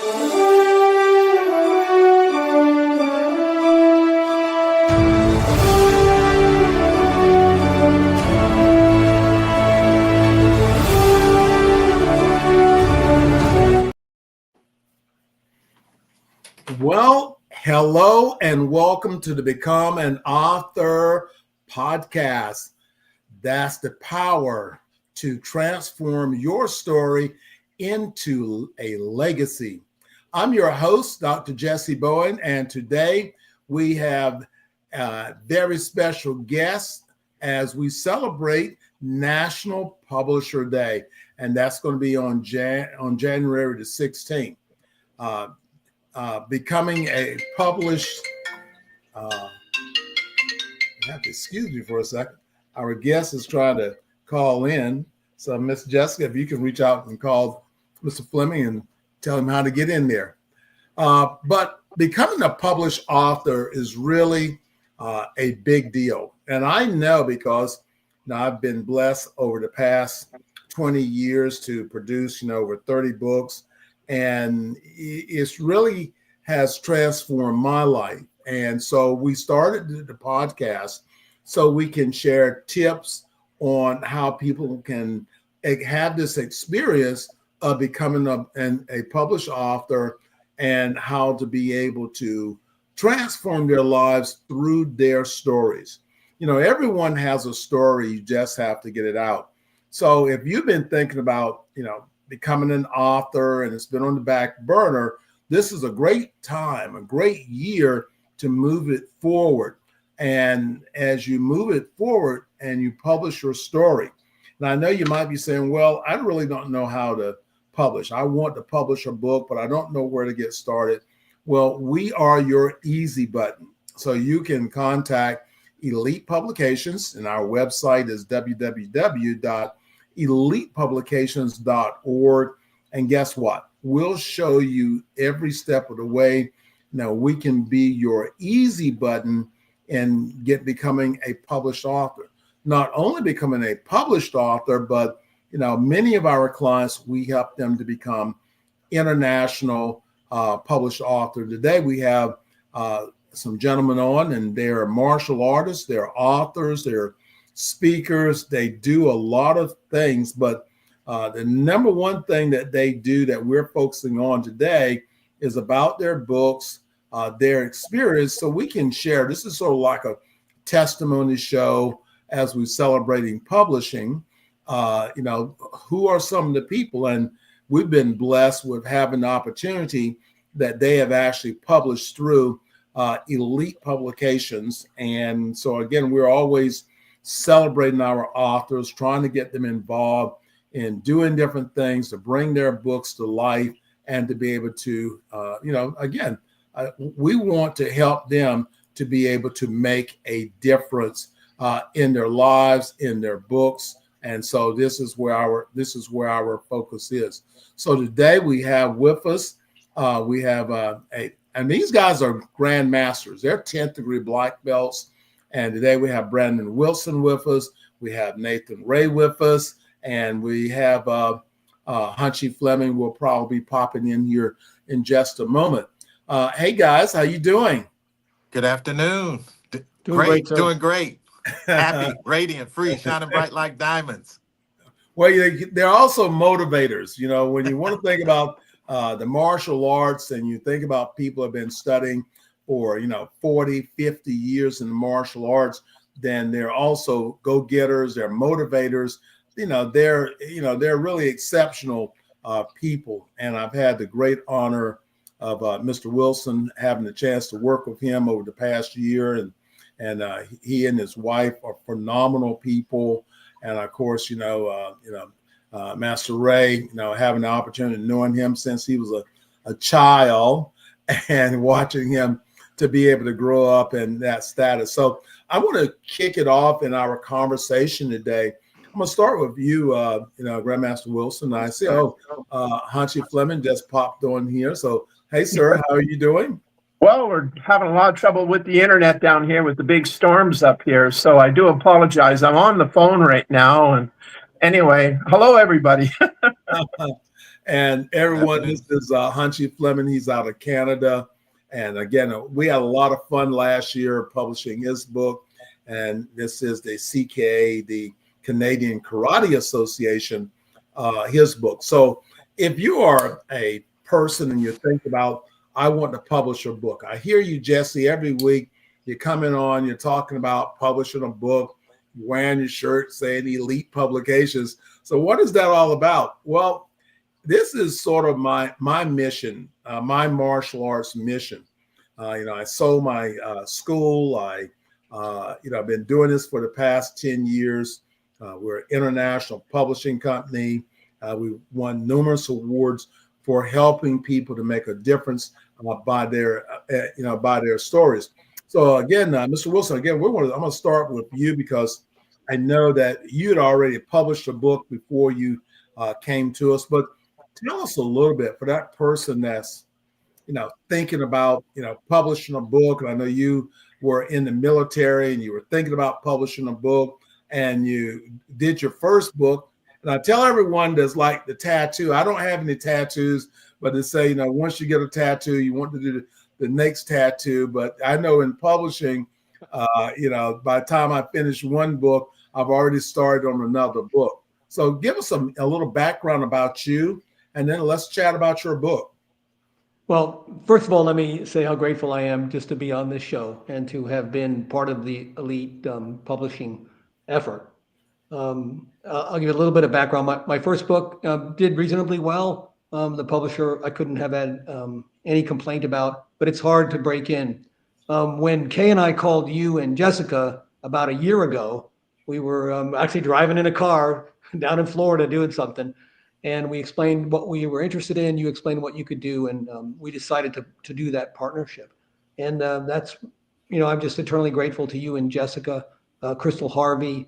Well, hello and welcome to the Become an Author podcast. That's the power to transform your story into a legacy. I'm your host, Dr. Jessie Bowen, and today we have a very special guest as we celebrate National Publisher Day, and that's going to be on January the 16th. Becoming a published, you have to excuse me for a second. Our guest is trying to call in. So Miss Jessica, if you can reach out and call Mr. Fleming and tell him how to get in there. But becoming a published author is really a big deal. And I know because I've been blessed over the past 20 years to produce, over 30 books. And it's really has transformed my life. And so we started the podcast so we can share tips on how people can have this experience of becoming a published author and how to be able to transform their lives through their stories. Everyone has a story. You just have to get it out. So if you've been thinking about, becoming an author and it's been on the back burner, this is a great time, a great year to move it forward. And as you move it forward and you publish your story, and I know you might be saying, well, I really don't know how to publish. I want to publish a book, but I don't know where to get started. Well, we are your easy button. So you can contact Elite Publications, and our website is www.elitepublications.org. And guess what? We'll show you every step of the way. Now we can be your easy button and becoming a published author. Not only becoming a published author, but many of our clients, we help them to become international published author. Today we have some gentlemen on, and they're martial artists, they're authors, they're speakers. They do a lot of things, but the number one thing that they do that we're focusing on today is about their books, their experience, so we can share. This is sort of like a testimony show as we're celebrating publishing. Who are some of the people? And we've been blessed with having the opportunity that they have actually published through Elite Publications. And so again, we're always celebrating our authors, trying to get them involved in doing different things to bring their books to life and to be able to, we want to help them to be able to make a difference in their lives, in their books. And so this is where our focus is. So today we have with us, and these guys are grandmasters. They're 10th degree black belts. And today we have Brandon Wilson with us. We have Nathan Ray with us. And we have Hunchy Fleming will probably be popping in here in just a moment. Hey guys, how you doing? Good afternoon. Doing great. Happy, radiant, free, shining bright like diamonds. Well, they're also motivators. When you want to think about the martial arts and you think about people who have been studying for 40, 50 years in the martial arts, then they're also go-getters, they're motivators. They're really exceptional people. And I've had the great honor of Mr. Wilson, having the chance to work with him over the past year. And he and his wife are phenomenal people. And of course, Master Ray, having the opportunity of knowing him since he was a child and watching him to be able to grow up in that status. So I want to kick it off in our conversation today. I'm going to start with you, Grandmaster Wilson. I see, Hunchy Fleming just popped on here. So, hey, sir, how are you doing? Well, we're having a lot of trouble with the internet down here with the big storms up here. So I do apologize. I'm on the phone right now. And anyway, hello, everybody. And everyone, Definitely. this is Hunchy Fleming. He's out of Canada. And again, we had a lot of fun last year publishing his book. And this is the CKA, the Canadian Karate Association, his book. So if you are a person and you think about, I want to publish a book. I hear you, Jessie, every week. You're coming on, you're talking about publishing a book, you're wearing your shirt saying Elite Publications. So what is that all about? Well, this is sort of my mission, my martial arts mission. I sold my school. I've been doing this for the past 10 years. We're an international publishing company. We won numerous awards for helping people to make a difference by their stories. So again, Mr. Wilson, again, I'm going to start with you because I know that you had already published a book before you came to us, but tell us a little bit for that person that's, thinking about, publishing a book. And I know you were in the military and you were thinking about publishing a book and you did your first book. And I tell everyone that's like the tattoo, I don't have any tattoos, but they say, once you get a tattoo, you want to do the next tattoo. But I know in publishing, by the time I finish one book, I've already started on another book. So give us a little background about you, and then let's chat about your book. Well, first of all, let me say how grateful I am just to be on this show and to have been part of the elite publishing effort. I'll give you a little bit of background. My first book did reasonably well. The publisher I couldn't have had any complaint about, but it's hard to break in. When Kay and I called you and Jessica about a year ago, we were actually driving in a car down in Florida doing something. And we explained what we were interested in. You explained what you could do, and we decided to do that partnership. And that's, I'm just eternally grateful to you and Jessica, Crystal Harvey,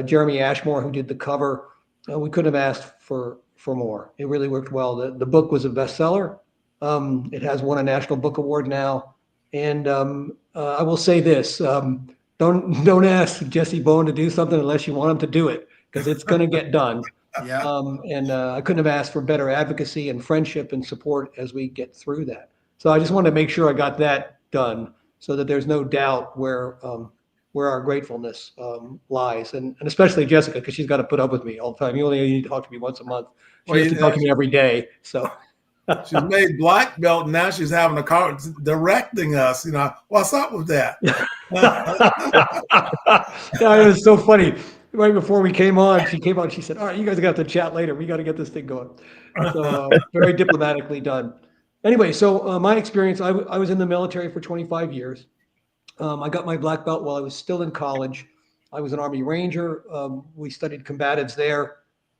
Jeremy Ashmore, who did the cover. We couldn't have asked for more. It really worked well. The book was a bestseller. It has won a National Book Award now. And I will say this: don't ask Jessie Bowen to do something unless you want him to do it, because it's going to get done. Yeah. I couldn't have asked for better advocacy and friendship and support as we get through that. So I just wanted to make sure I got that done so that there's no doubt where our gratefulness lies, and especially Jessica, because she's got to put up with me all the time. You only need to talk to me once a month. She has to talk to me every day. So she's made black belt, and now she's having a car directing us. What's up with that? Yeah, it was so funny. Right before we came on, she came on. She said, "All right, you guys got to chat later. We got to get this thing going." So very diplomatically done. Anyway, so my experience, I was in the military for 25 years. I got my black belt while I was still in college. I was an Army Ranger. We studied combatives there,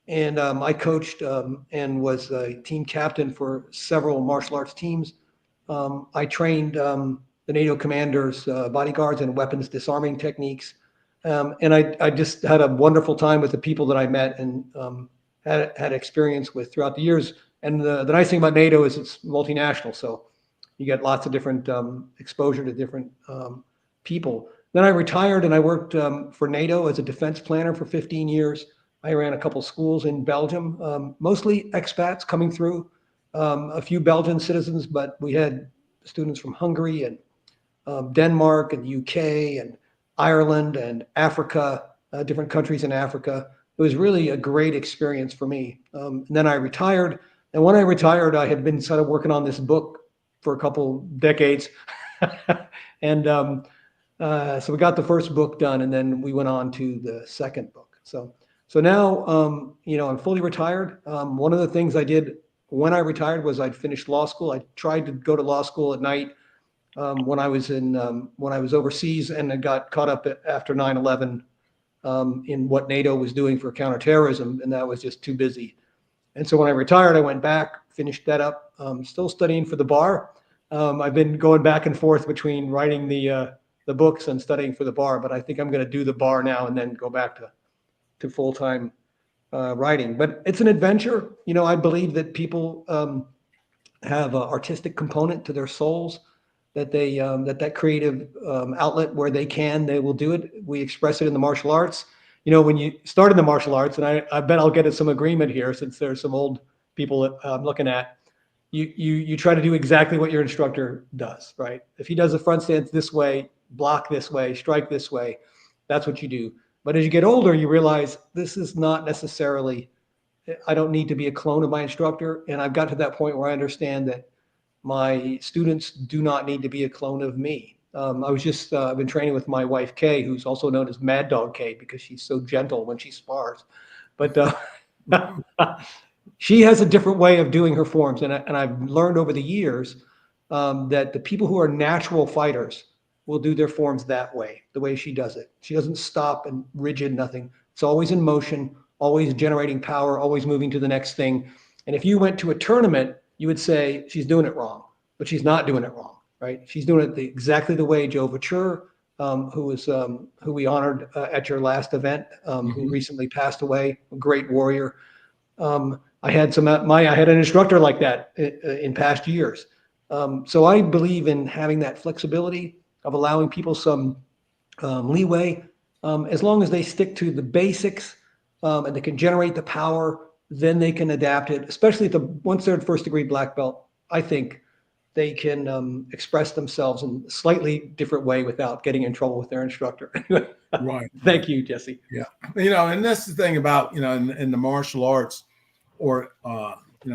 and I coached and was a team captain for several martial arts teams. I trained the NATO commanders, bodyguards, and weapons disarming techniques. And I just had a wonderful time with the people that I met and had experience with throughout the years. And the nice thing about NATO is it's multinational, so you get lots of different exposure to different people. Then I retired and I worked for NATO as a defense planner for 15 years. I ran a couple schools in Belgium, mostly expats coming through, a few Belgian citizens, but we had students from Hungary and Denmark and UK and Ireland and Africa, different countries in Africa. It was really a great experience for me. And then I retired. And when I retired, I had been sort of working on this book for a couple decades. And so we got the first book done, and then we went on to the second book. So now, I'm fully retired. One of the things I did when I retired was I'd finished law school. I tried to go to law school at night. When I was overseas, and I got caught up after 9/11 in what NATO was doing for counterterrorism, and that was just too busy. And so when I retired, I went back, finished that up. Still studying for the bar. I've been going back and forth between writing the books and studying for the bar, but I think I'm going to do the bar now and then go back to full-time writing. But it's an adventure. I believe that people have an artistic component to their souls. That they that creative outlet where they will do it. We express it in the martial arts. When you start in the martial arts, and I bet I'll get at some agreement here since there's some old people that I'm looking at, you try to do exactly what your instructor does, right? If he does a front stance this way, block this way, strike this way, that's what you do. But as you get older, you realize this is not necessarily, I don't need to be a clone of my instructor. And I've got to that point where I understand that my students do not need to be a clone of me. I've been training with my wife, Kay, who's also known as Mad Dog Kay because she's so gentle when she spars. But she has a different way of doing her forms. And I've learned over the years that the people who are natural fighters will do their forms that way, the way she does it. She doesn't stop and rigid, nothing. It's always in motion, always generating power, always moving to the next thing. And if you went to a tournament, you would say she's doing it wrong, but she's not doing it wrong, right? She's doing it exactly the way Joe Vauture, who we honored at your last event, who recently passed away, a great warrior. I had an instructor like that in past years. So I believe in having that flexibility of allowing people some leeway, as long as they stick to the basics and they can generate the power, then they can adapt it, especially once they're in first degree black belt. I think they can express themselves in a slightly different way without getting in trouble with their instructor. Right. Thank you, Jesse. Yeah. And that's the thing about, in the martial arts or,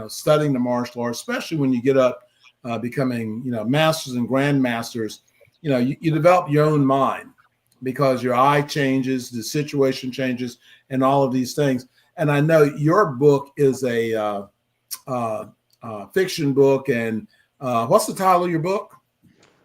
studying the martial arts, especially when you get up becoming, masters and grandmasters, you develop your own mind because your eye changes, the situation changes, and all of these things. And I know your book is a fiction book. And what's the title of your book?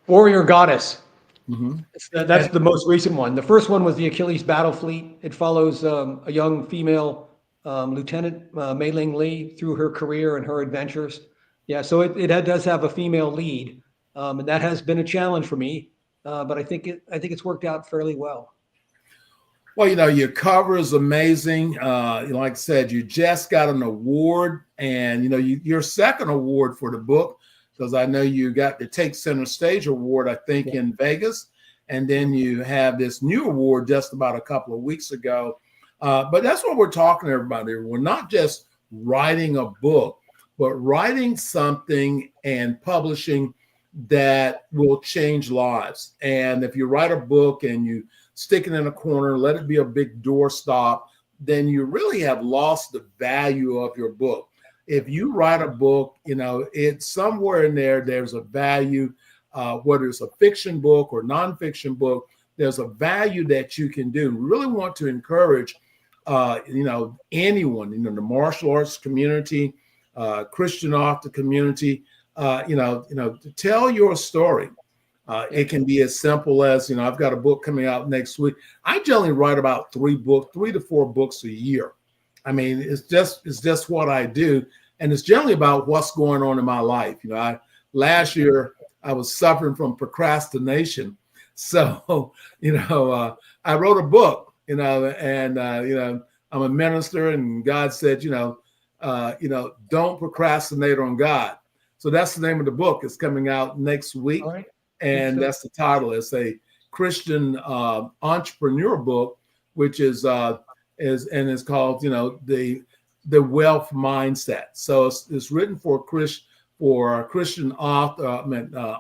Warrior Goddess. Mm-hmm. That's the most recent one. The first one was the Achilles Battle Fleet. It follows a young female Lieutenant Mei Ling Lee through her career and her adventures. Yeah, so it does have a female lead, and that has been a challenge for me. But I think it's worked out fairly well. Well, your cover is amazing. Like I said, you just got an award, and your second award for the book, because I know you got the Take Center Stage Award, I think, in Vegas, and then you have this new award just about a couple of weeks ago. But that's what we're talking to everybody. We're not just writing a book, but writing something and publishing that will change lives. And if you write a book and you stick it in a corner, let it be a big doorstop, then you really have lost the value of your book. If you write a book, it's somewhere in there, there's a value, whether it's a fiction book or nonfiction book, there's a value that you can do. We really want to encourage, anyone, the martial arts community, Christian author community, to tell your story. It can be as simple as, I've got a book coming out next week. I generally write about 3 to 4 books a year. I mean, it's just what I do. And it's generally about what's going on in my life. Last year I was suffering from procrastination. So, I wrote a book, and I'm a minister, and God said, don't procrastinate on God. So that's the name of the book. It's coming out next week. All right. And that's the title. It's a Christian entrepreneur book, which is called, the wealth mindset. So it's written for Christian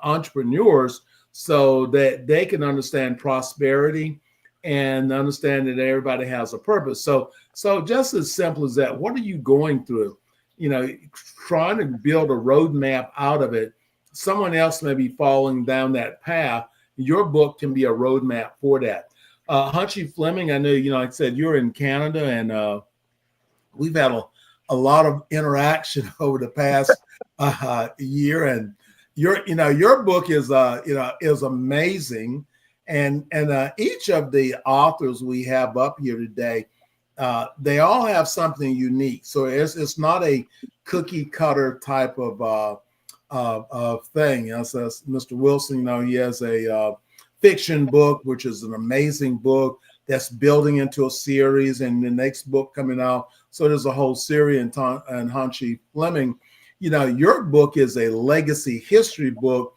entrepreneurs, so that they can understand prosperity and understand that everybody has a purpose. So just as simple as that. What are you going through? Trying to build a roadmap out of it. Someone else may be falling down that path. Your book can be a roadmap for that. Hunchy Fleming, I know, like I said, you're in Canada, and we've had a lot of interaction over the past year. And your book is amazing. And each of the authors we have up here today, they all have something unique. So it's not a cookie cutter type of thing. So Mr. Wilson, he has a fiction book, which is an amazing book that's building into a series, and the next book coming out. So there's a whole series. And Hunchy Fleming, your book is a legacy history book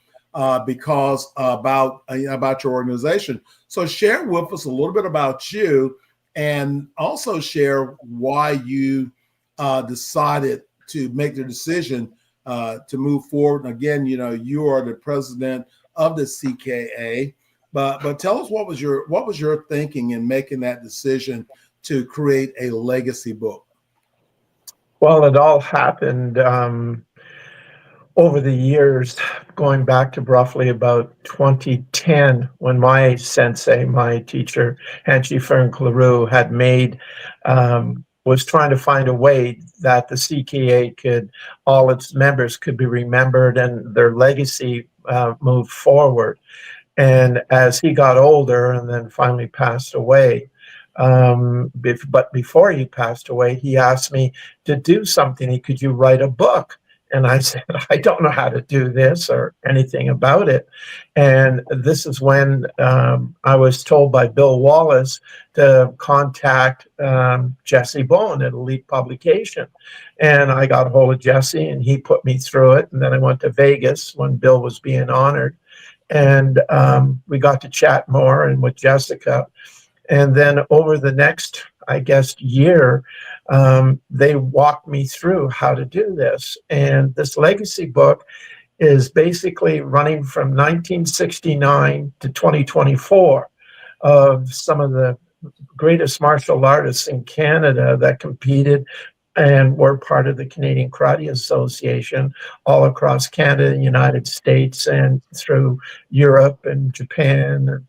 because about your organization. So share with us a little bit about you, and also share why you decided to make the decision to move forward. And again, you are the president of the CKA, but tell us what was your thinking in making that decision to create a legacy book? Well, it all happened over the years, going back to roughly about 2010, when my sensei, my teacher, Hanchi Fern Claroux, was trying to find a way that the CKA all its members could be remembered and their legacy moved forward. And as he got older and then finally passed away, but before he passed away, he asked me to do something. Could you write a book? And I said, I don't know how to do this or anything about it. And this is when I was told by Bill Wallace to contact Jessie Bowen at Elite Publication. And I got a hold of Jessie and he put me through it. And then I went to Vegas when Bill was being honored. And we got to chat more and with Jessica. And then over the next, I guess, year, they walked me through how to do this. And this legacy book is basically running from 1969 to 2024 of some of the greatest martial artists in Canada that competed and were part of the Canadian Karate Association all across Canada, the United States, and through Europe and Japan.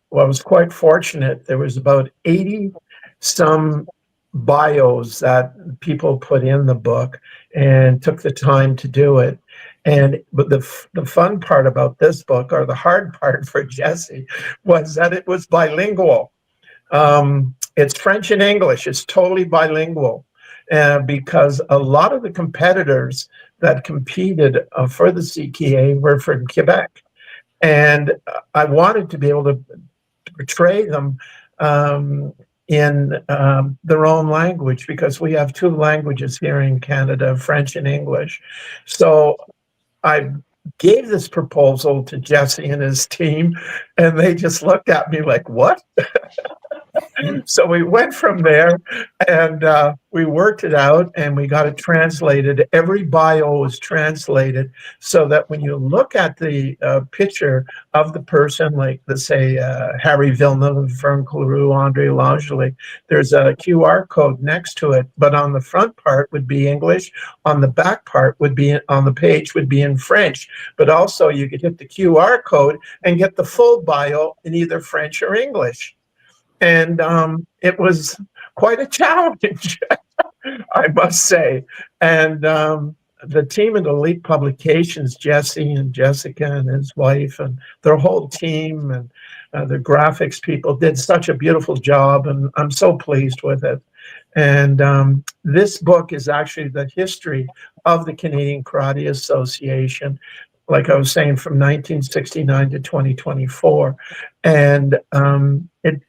Well, I was quite fortunate. There was about 80 some bios that people put in the book and took the time to do it. But the fun part about this book, or the hard part for Jessie, was that it was bilingual. It's French and English. It's totally bilingual because a lot of the competitors that competed for the CKA were from Quebec. And I wanted to be able to portray them in their own language, because we have two languages here in Canada, French and English. So I gave this proposal to Jessie and his team, and they just looked at me like, what? So we went from there, and we worked it out, and we got it translated. Every bio was translated so that when you look at the picture of the person, like, let's say, Harry Villeneuve, Fern Claroux, Andre Langely, there's a QR code next to it, but on the front part would be English, on the back part would be, on the page would be in French, but also you could hit the QR code and get the full bio in either French or English. And it was quite a challenge, I must say. And the team at Elite Publications, Jessie and Jessica and his wife and their whole team and the graphics people did such a beautiful job, and I'm so pleased with it. And this book is actually the history of the Canadian Karate Association, like I was saying, from 1969 to 2024. And it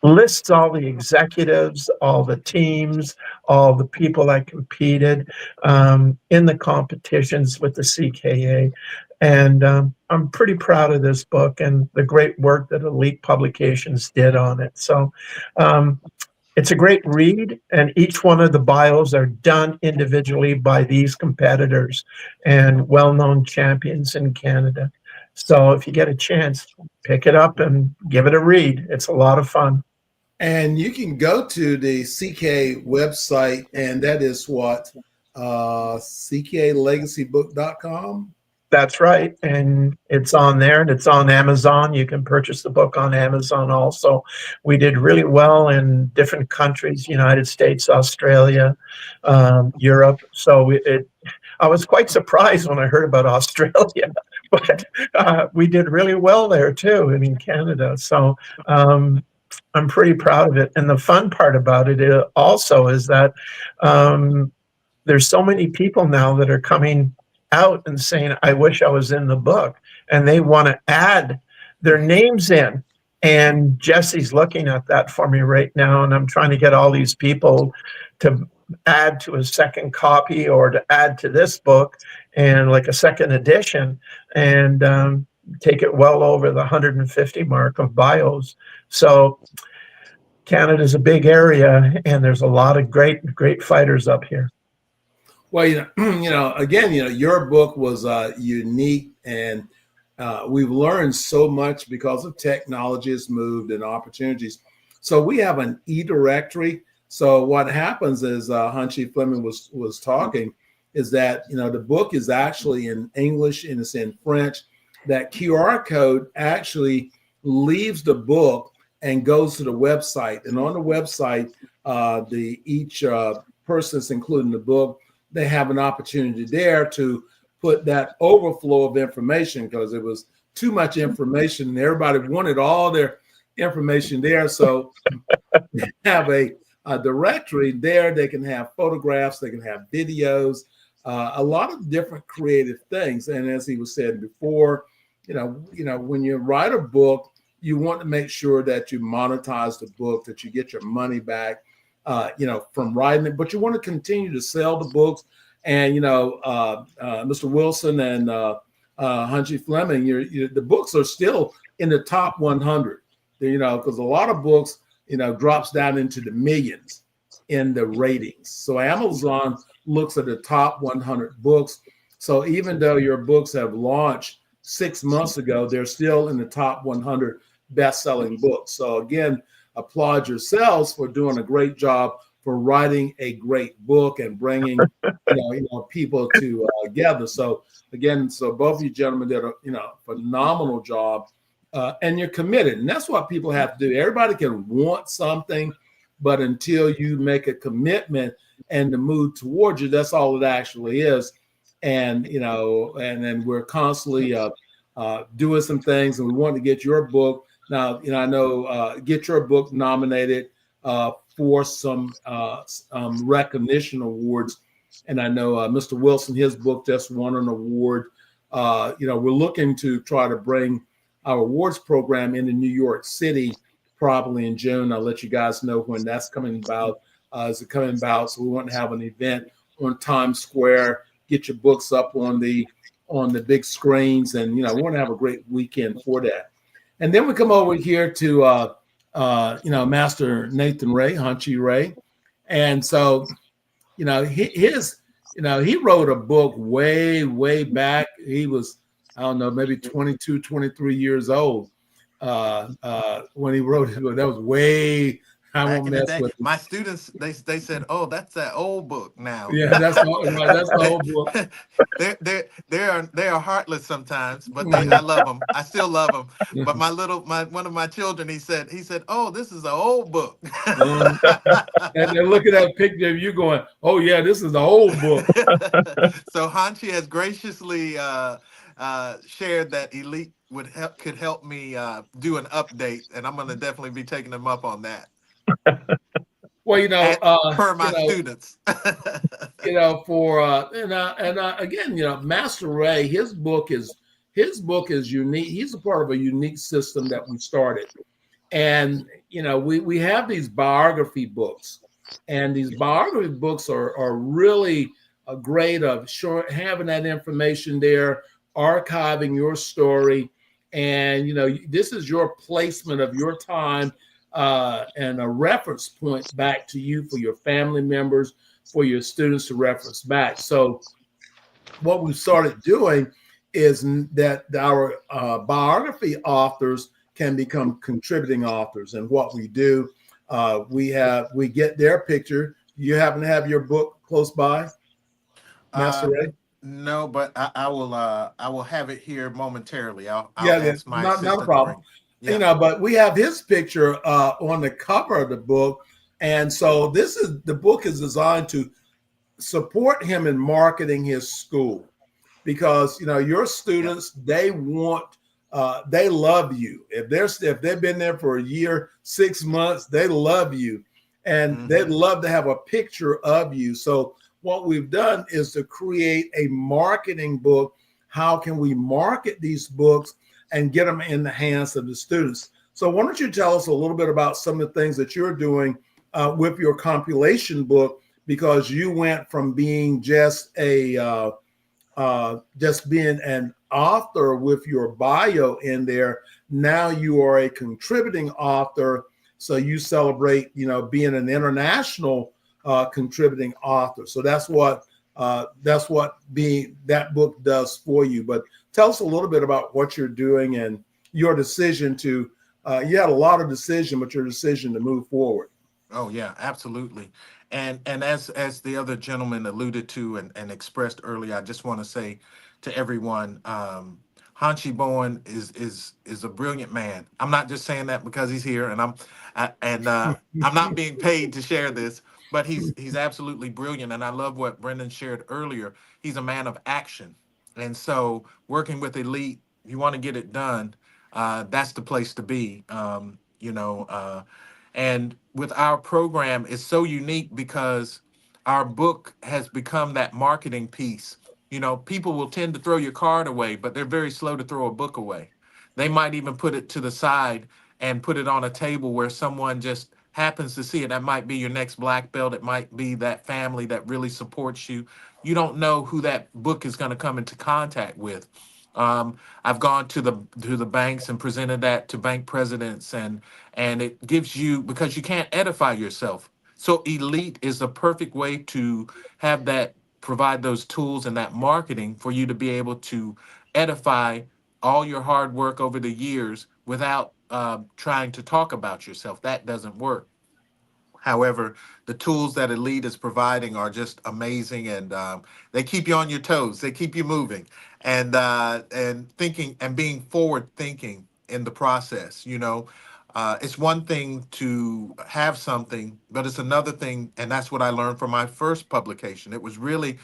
lists all the executives, all the teams, all the people that competed in the competitions with the CKA. And I'm pretty proud of this book and the great work that Elite Publications did on it. So it's a great read, and each one of the bios are done individually by these competitors and well-known champions in Canada. So if you get a chance, pick it up and give it a read. It's a lot of fun. And you can go to the CK website, and that is what, cklegacybook.com? That's right. And it's on there, and it's on Amazon. You can purchase the book on Amazon also. We did really well in different countries, United States, Australia, Europe. So I was quite surprised when I heard about Australia, but we did really well there too, in Canada. So I'm pretty proud of it. And the fun part about it also is that there's so many people now that are coming out and saying, I wish I was in the book, and they want to add their names in. And Jessie's looking at that for me right now, and I'm trying to get all these people to add to a second copy or to add to this book and like a second edition, and take it well over the 150 mark of bios. So Canada's a big area, and there's a lot of great fighters up here. Well, again, your book was unique, and we've learned so much because of technology has moved and opportunities. So we have an e-directory. So what happens is, Hunchy Fleming was talking, is that the book is actually in English and it's in French. That QR code actually leaves the book and goes to the website. And on the website, each person that's including the book, they have an opportunity there to put that overflow of information, because it was too much information and everybody wanted all their information there. So they have a directory there. They can have photographs, they can have videos, a lot of different creative things. And as he was said before, when you write a book, you want to make sure that you monetize the book, that you get your money back, from writing it, but you want to continue to sell the books. And, Mr. Wilson and Hunchy Fleming, the books are still in the top 100, because a lot of books, drops down into the millions in the ratings. So Amazon looks at the top 100 books. So even though your books have launched 6 months ago, they're still in the top 100 best-selling books. So again, applaud yourselves for doing a great job for writing a great book and bringing people together. So again, both of you gentlemen did a phenomenal job, and you're committed, and that's what people have to do. Everybody can want something, but until you make a commitment and the move towards you, that's all it actually is. And and then we're constantly doing some things, and we want to get your book. Now, I know get your book nominated for some recognition awards. And I know Mr. Wilson, his book just won an award. We're looking to try to bring our awards program into New York City probably in June. I'll let you guys know when that's coming about. So we want to have an event on Times Square, get your books up on the big screens, and we want to have a great weekend for that. And then we come over here to Master Nathan Ray, Hunchy Ray. And so, he wrote a book way back. He was, I don't know, maybe 22, 23 years old when he wrote it. That was way, I won't mess with it. My students, they said, "Oh, that's that old book now." Yeah, that's the old book. They are heartless sometimes, but I love them. I still love them. But one of my children, he said, "Oh, this is an old book." And they're looking at a picture of you going, "Oh yeah, this is the old book." So Hanchi has graciously shared that Elite could help me do an update, and I'm going to definitely be taking them up on that. Well, per my students, again, Master Ray, his book is unique. He's a part of a unique system that we started, and we have these biography books, and these biography books are really great of having that information there, archiving your story, and this is your placement of your time. And a reference point back to you for your family members, for your students to reference back. So what we started doing is that our biography authors can become contributing authors. And what we do, we get their picture. You happen to have your book close by, Master Ray? No, but I will have it here momentarily. I'll ask my assistant. Not a problem. Yeah. But we have his picture on the cover of the book. And so the book is designed to support him in marketing his school, because, your students, they love you. If they've been there for a year, 6 months, they love you, and they'd love to have a picture of you. So what we've done is to create a marketing book. How can we market these books and get them in the hands of the students? So why don't you tell us a little bit about some of the things that you're doing with your compilation book, because you went from being just being an author with your bio in there. Now you are a contributing author. So you celebrate, being an international contributing author. So that's what that's what that book does for you. But tell us a little bit about what you're doing and your decision to, you had a lot of decision, but your decision to move forward. Oh yeah, absolutely. And as the other gentleman alluded to and expressed earlier, I just want to say to everyone, Hanshi Bowen is a brilliant man. I'm not just saying that because he's here, and I'm not being paid to share this, but he's absolutely brilliant. And I love what Brendan shared earlier. He's a man of action, and so working with Elite, you want to get it done. That's the place to be. And with our program, it's so unique because our book has become that marketing piece. You know, people will tend to throw your card away, but they're very slow to throw a book away. They might even put it to the side and put it on a table where someone just happens to see it. That might be your next black belt. It might be that family that really supports you. You don't know who that book is going to come into contact with. I've gone to the banks and presented that to bank presidents, and it gives you, because you can't edify yourself. So Elite is the perfect way to have that, provide those tools and that marketing for you to be able to edify all your hard work over the years without trying to talk about yourself. That doesn't work. However, the tools that Elite is providing are just amazing, and they keep you on your toes. They keep you moving, and thinking and being forward thinking in the process. It's one thing to have something, but it's another thing, and that's what I learned from my first publication. It was really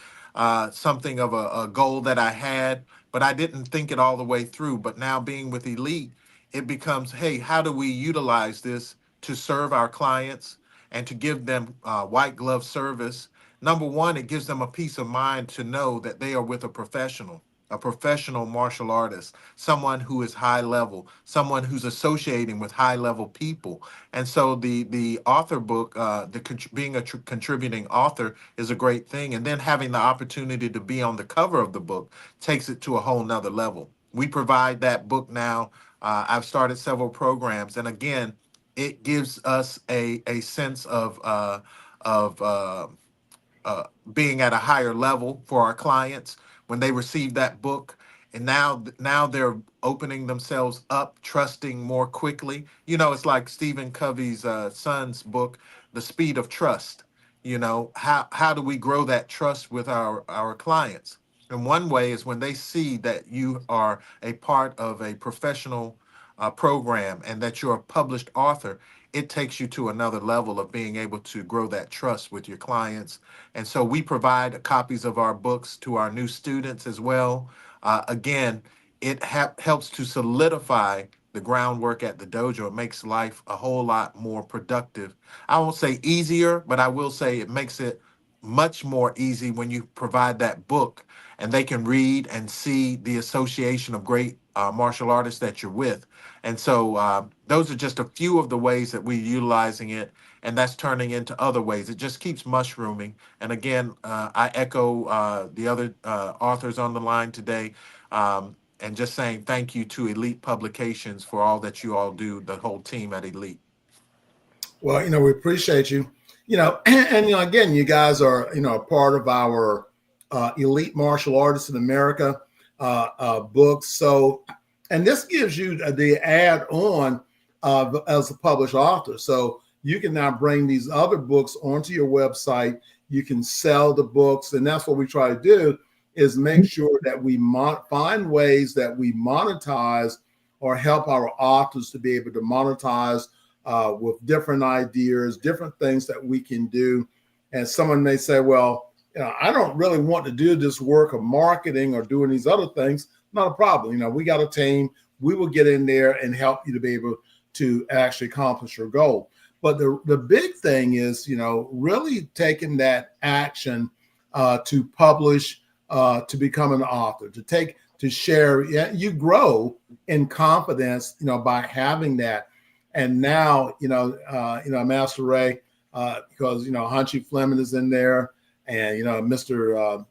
something of a goal that I had, but I didn't think it all the way through. But now being with Elite, it becomes, hey, how do we utilize this to serve our clients and to give them white glove service? Number one, it gives them a peace of mind to know that they are with a professional martial artist, someone who is high level, someone who's associating with high level people. And so the author book, being a contributing author is a great thing. And then having the opportunity to be on the cover of the book takes it to a whole nother level. We provide that book now. I've started several programs, and again, it gives us a sense of being at a higher level for our clients when they receive that book. And now they're opening themselves up, trusting more quickly. It's like Stephen Covey's son's book, The Speed of Trust. How do we grow that trust with our clients? And one way is when they see that you are a part of a professional program and that you're a published author, it takes you to another level of being able to grow that trust with your clients. And so we provide copies of our books to our new students as well. Again, it helps to solidify the groundwork at the dojo. It makes life a whole lot more productive. I won't say easier, but I will say it makes it much more easy when you provide that book and they can read and see the association of great martial artists that you're with. And so those are just a few of the ways that we're utilizing it, and that's turning into other ways. It just keeps mushrooming. And again, I echo the other authors on the line today, and just saying thank you to Elite Publications for all that you all do, the whole team at Elite. Well, we appreciate you. And again, you guys are, a part of our Elite Martial Artists in America books. So, and this gives you the add-on as a published author. So you can now bring these other books onto your website. You can sell the books, and that's what we try to do, is make sure that we find ways that we monetize or help our authors to be able to monetize with different ideas, different things that we can do. And someone may say, well, I don't really want to do this work of marketing or doing these other things. Not a problem. We got a team. We will get in there and help you to be able to actually accomplish your goal. But the big thing is, really taking that action to publish, to become an author, to share. You grow in confidence, by having that. And now, Master Ray, because, Hanshi Fleming is in there, and, Mr.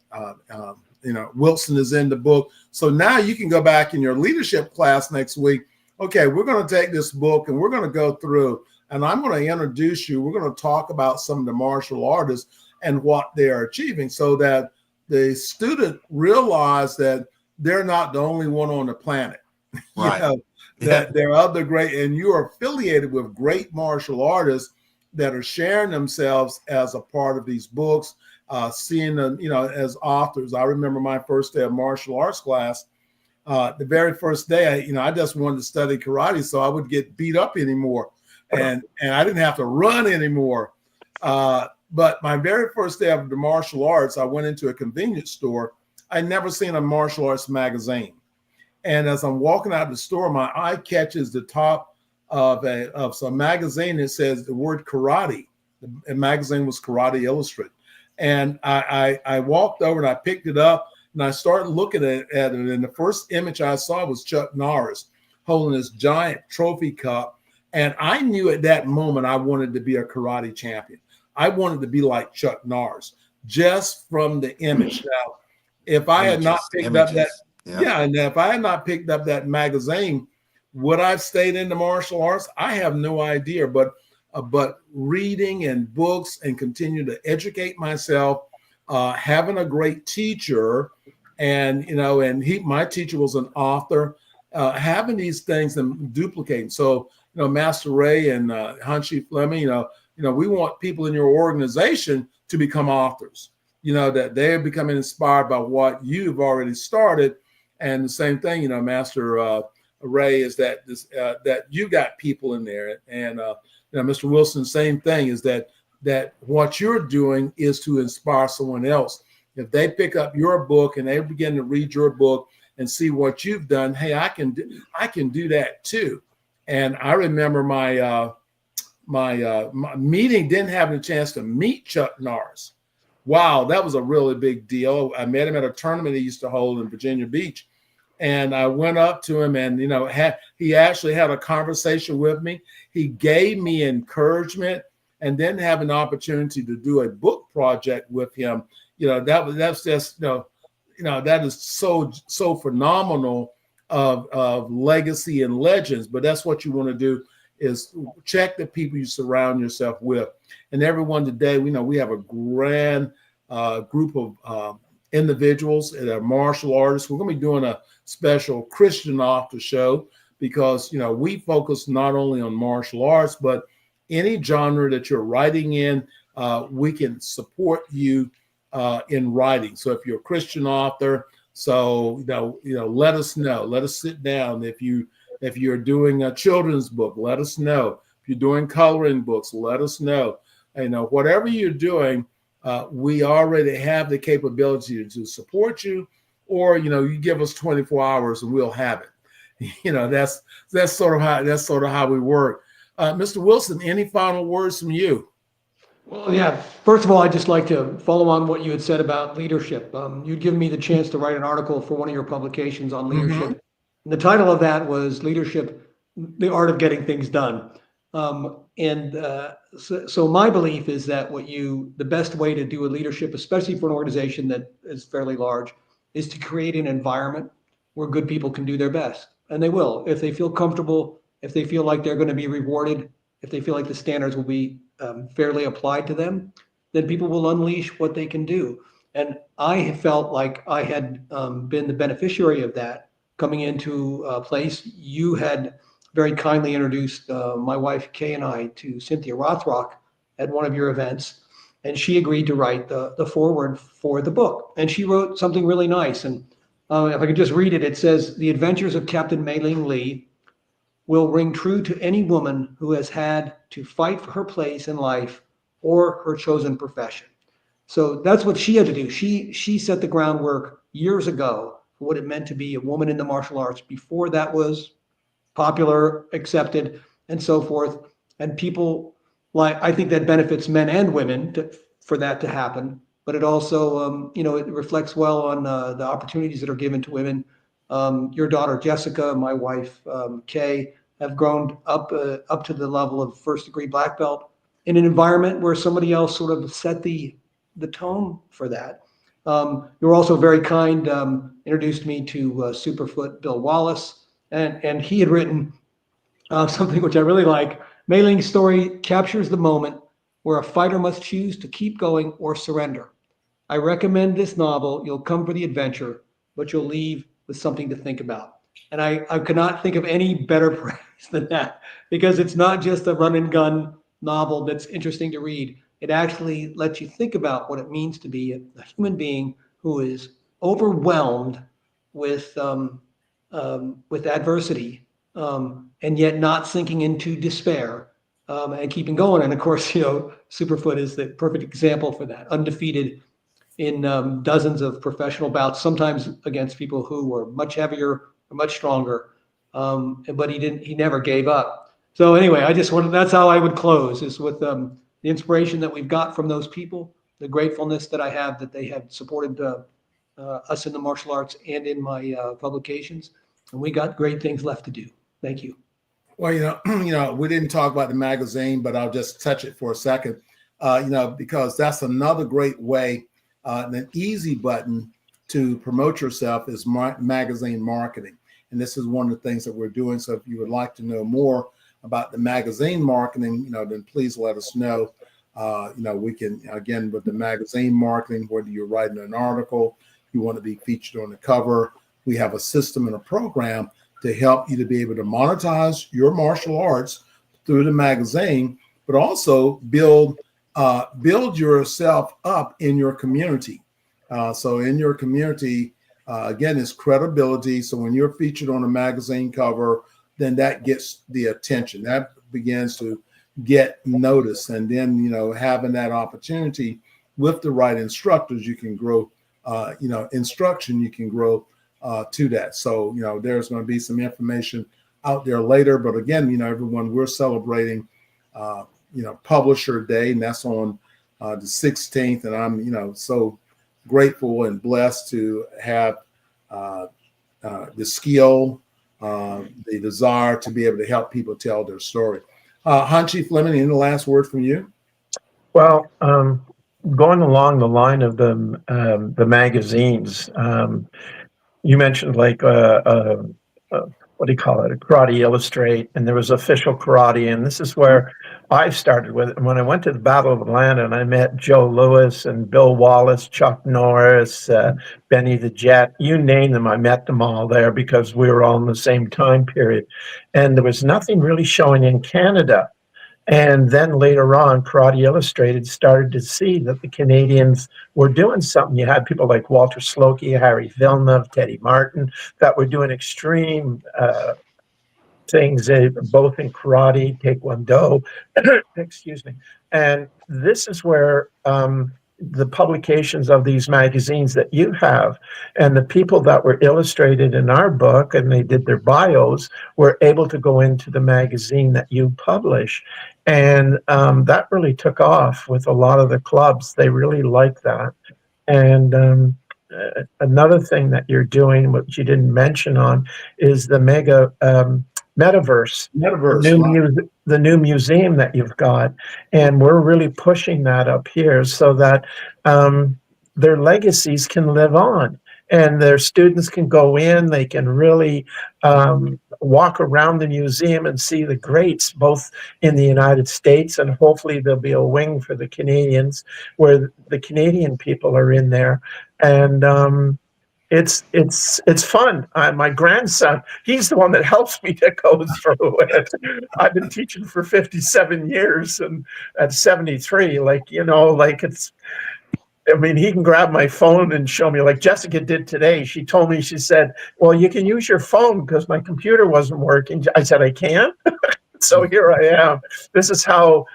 Wilson is in the book. So now you can go back in your leadership class next week. Okay, we're going to take this book and we're going to go through, and I'm going to introduce you. We're going to talk about some of the martial artists and what they are achieving, so that the student realize that they're not the only one on the planet. Right. That there are other great, and you are affiliated with great martial artists that are sharing themselves as a part of these books, seeing them, as authors. I remember my first day of martial arts class. The very first day, I just wanted to study karate so I would get beat up anymore, and I didn't have to run anymore. But my very first day of the martial arts, I went into a convenience store. I'd never seen a martial arts magazine. And as I'm walking out of the store, my eye catches the top of some magazine that says the word karate. The magazine was Karate Illustrated. And I walked over and I picked it up and I started looking at it. And the first image I saw was Chuck Norris holding this giant trophy cup. And I knew at that moment I wanted to be a karate champion. I wanted to be like Chuck Norris just from the image. Now, if I had not picked up that, and if I had not picked up that magazine, would I have stayed into martial arts? I have no idea. But reading and books and continue to educate myself, having a great teacher, and my teacher was an author, having these things and duplicating. So Master Ray and Hanshi Fleming, we want people in your organization to become authors. That they're becoming inspired by what you've already started. And the same thing, Master Ray, is that that you got people in there, and Mr. Wilson, same thing, is that what you're doing is to inspire someone else. If they pick up your book and they begin to read your book and see what you've done, hey, I can do that too. And I remember my meeting, didn't have a chance to meet Chuck Norris. Wow, that was a really big deal. I met him at a tournament he used to hold in Virginia Beach. And I went up to him and, he actually had a conversation with me. He gave me encouragement, and then have an opportunity to do a book project with him. That's just, that is so phenomenal of legacy and legends. But that's what you want to do, is check the people you surround yourself with. And everyone today, we have a grand group of individuals that are martial artists. We're going to be doing a special Christian author show because, we focus not only on martial arts, but any genre that you're writing in, we can support you in writing. So if you're a Christian author, let us know. Let us sit down. If you're doing a children's book, let us know. If you're doing coloring books, let us know. Whatever you're doing, we already have the capability to support you, or you give us 24 hours and we'll have it. That's sort of how we work. Mr. Wilson, any final words from you? Well, yeah. First of all, I'd just like to follow on what you had said about leadership. You'd given me the chance to write an article for one of your publications on leadership. Mm-hmm. And the title of that was "Leadership: The Art of Getting Things Done." So my belief is that the best way to do a leadership, especially for an organization that is fairly large, is to create an environment where good people can do their best. And they will, if they feel comfortable, if they feel like they're going to be rewarded, if they feel like the standards will be fairly applied to them, then people will unleash what they can do. And I felt like I had been the beneficiary of that coming into a place. You had very kindly introduced my wife, Kay, and I to Cynthia Rothrock at one of your events. And she agreed to write the foreword for the book. And she wrote something really nice. And if I could just read it, it says, "The adventures of Captain Mei-Ling Lee will ring true to any woman who has had to fight for her place in life or her chosen profession." So that's what she had to do. She set the groundwork years ago for what it meant to be a woman in the martial arts before that was popular, accepted, and so forth. And people, I think that benefits men and women for that to happen. But it also, it reflects well on the opportunities that are given to women. Your daughter Jessica, my wife Kay, have grown up to the level of first-degree black belt in an environment where somebody else sort of set the tone for that. You were also very kind, introduced me to Superfoot Bill Wallace, and he had written something which I really like. Mei-Ling's story captures the moment where a fighter must choose to keep going or surrender. I recommend this novel. You'll come for the adventure, but you'll leave with something to think about. And I could not think of any better praise than that, because it's not just a run and gun novel that's interesting to read. It actually lets you think about what it means to be a human being who is overwhelmed with adversity, and yet not sinking into despair, and keeping going. And of course, Superfoot is the perfect example for that. Undefeated in dozens of professional bouts, sometimes against people who were much heavier or much stronger. But he never gave up. So anyway, that's how I would close, is with the inspiration that we've got from those people, the gratefulness that I have that they have supported us in the martial arts and in my publications. And we got great things left to do. Thank you. Well, we didn't talk about the magazine, but I'll just touch it for a second, because that's another great way, an easy button to promote yourself is magazine marketing. And this is one of the things that we're doing. So if you would like to know more about the magazine marketing, then please let us know. We can, again, with the magazine marketing, whether you're writing an article, you want to be featured on the cover, we have a system and a program to help you to be able to monetize your martial arts through the magazine, but also build yourself up in your community. So in your community, again, it's credibility. So when you're featured on a magazine cover, then that gets the attention. That begins to get noticed. And then, having that opportunity with the right instructors, you can grow, instruction, you can grow to that. So, there's going to be some information out there later. But again, everyone, we're celebrating, Publisher Day, and that's on the 16th. And I'm, so grateful and blessed to have the skill, the desire to be able to help people tell their story. Hunchy Fleming, any last word from you? Well, going along the line of the magazines, you mentioned like what do you call it? A Karate Illustrate, and there was Official Karate, and this is where I started with it. When I went to the Battle of Atlanta, and I met Joe Louis and Bill Wallace, Chuck Norris, Benny the Jet, you name them, I met them all there because we were all in the same time period, and there was nothing really showing in Canada. And then later on, Karate Illustrated started to see that the Canadians were doing something. You had people like Walter Slokey, Harry Villeneuve, Teddy Martin, that were doing extreme things, both in karate, taekwondo, excuse me. And this is where the publications of these magazines that you have and the people that were illustrated in our book and they did their bios were able to go into the magazine that you publish. And that really took off with a lot of the clubs. They really like that. And another thing that you're doing, which you didn't mention on, is the metaverse, the new museum that you've got. And we're really pushing that up here so that their legacies can live on. And their students can go in, they can really walk around the museum and see the greats, both in the United States, and hopefully there'll be a wing for the Canadians, where the Canadian people are in there. And it's fun. My grandson, he's the one that helps me to go through it. I've been teaching for 57 years, and at 73, he can grab my phone and show me, like Jessica did today. She told me, she said, well, you can use your phone because my computer wasn't working. I said, I can? So here I am. This is how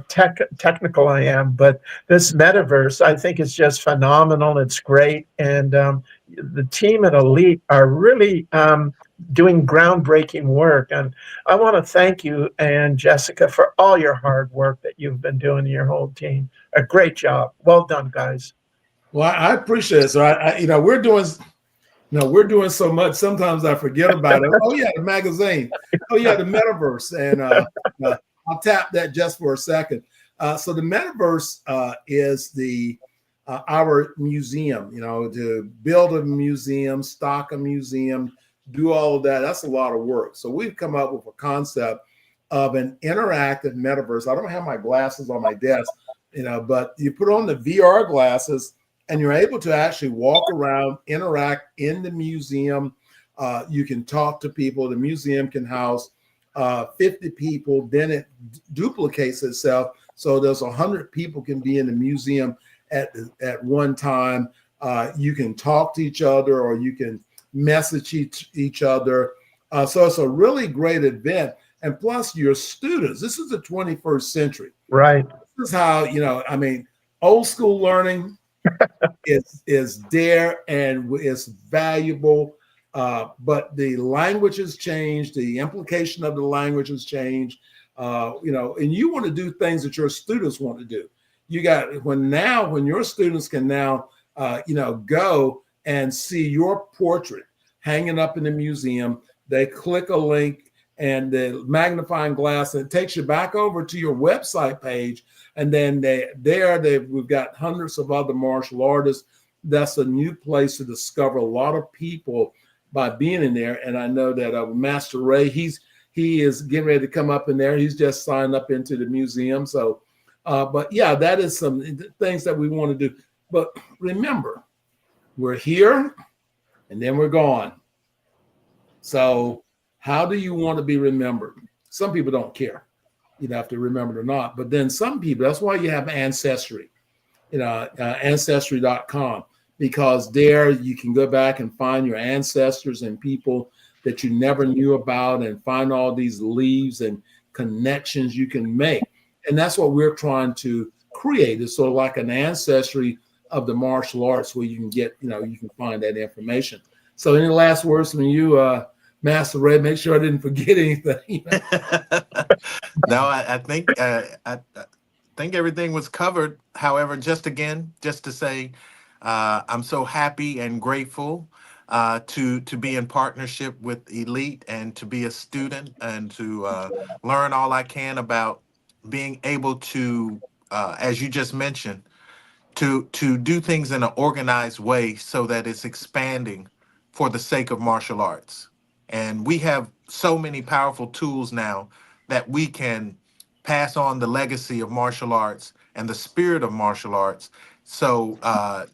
technical I am. But this metaverse, I think, is just phenomenal. It's great. And the team at Elite are really doing groundbreaking work. And I want to thank you and Jessica for all your hard work that you've been doing, your whole team. A great job. Well done, guys. Well, I appreciate it. So we're doing so much. Sometimes I forget about it. Oh yeah, the magazine. Oh yeah, the metaverse. And I'll tap that just for a second. So the metaverse is our museum. To build a museum, stock a museum, do all of that. That's a lot of work. So we've come up with a concept of an interactive metaverse. I don't have my glasses on my desk, but you put on the VR glasses and you're able to actually walk around, interact in the museum. You can talk to people. The museum can house 50 people. Then it duplicates itself. So there's 100 people can be in the museum at one time. You can talk to each other, or you can message each other. So it's a really great event. And plus your students, this is the 21st century. Right. This is how, old school learning is there and it's valuable. But the language has changed. The implication of the language has changed. And you want to do things that your students want to do. When your students can now, go and see your portrait hanging up in the museum, they click a link and the magnifying glass, and it takes you back over to your website page. And then we've got hundreds of other martial artists. That's a new place to discover a lot of people by being in there. And I know that Master Ray, he is getting ready to come up in there. He's just signed up into the museum. So, but yeah, that is some things that we want to do. But remember, we're here and then we're gone. So how do you want to be remembered? Some people don't care, if they're remembered or not. But then some people, that's why you have Ancestry, Ancestry.com, because there you can go back and find your ancestors and people that you never knew about, and find all these leaves and connections you can make. And that's what we're trying to create. It's sort of like an ancestry of the martial arts, where you can get, you can find that information. So any last words from you, Master Ray? Make sure I didn't forget anything. No, I think I think everything was covered. However, just to say, I'm so happy and grateful to be in partnership with Elite, and to be a student, and to learn all I can about being able to, as you just mentioned, to do things in an organized way so that it's expanding for the sake of martial arts. And we have so many powerful tools now that we can pass on the legacy of martial arts and the spirit of martial arts. So,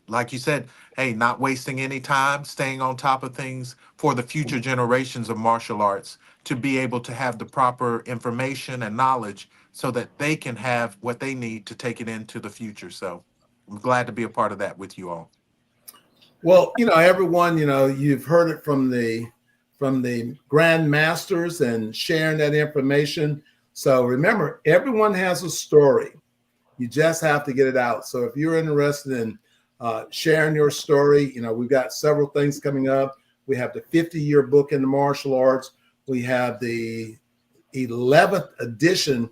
like you said, hey, not wasting any time, staying on top of things for the future generations of martial arts, to be able to have the proper information and knowledge so that they can have what they need to take it into the future. So I'm glad to be a part of that with you all. Well, everyone, you've heard it from the Grand Masters and sharing that information. So remember, everyone has a story. You just have to get it out. So if you're interested in sharing your story, we've got several things coming up. We have the 50-year book in the martial arts. We have the 11th edition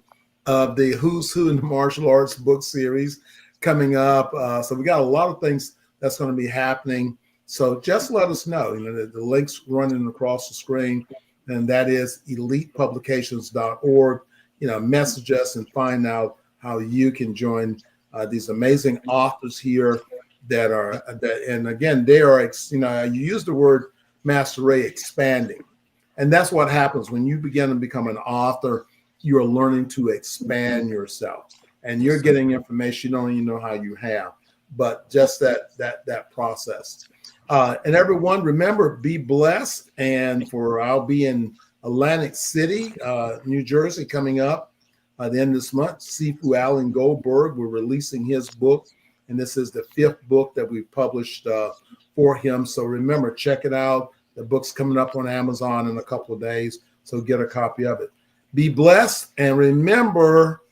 of the Who's Who in the Martial Arts book series coming up. So we got a lot of things that's going to be happening. So just let us know. The link's running across the screen, and that is elitepublications.org. Message us and find out how you can join these amazing authors here that are, and again, they are, you use the word, Master Ray, expanding. And that's what happens when you begin to become an author. You're learning to expand yourself, and you're getting information you don't even know how you have, but just that process. And everyone, remember, be blessed. And I'll be in Atlantic City, New Jersey, coming up at the end of this month. Sifu Alan Goldberg, we're releasing his book, and this is the 5th book that we've published for him. So remember, check it out. The book's coming up on Amazon in a couple of days, so get a copy of it. Be blessed, and remember,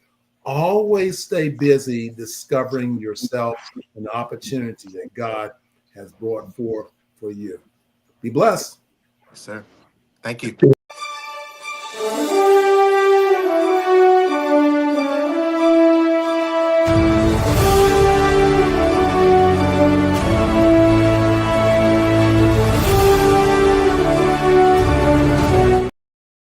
always stay busy discovering yourself and the opportunity that God has brought forth for you. Be blessed. Yes, sir. Thank you.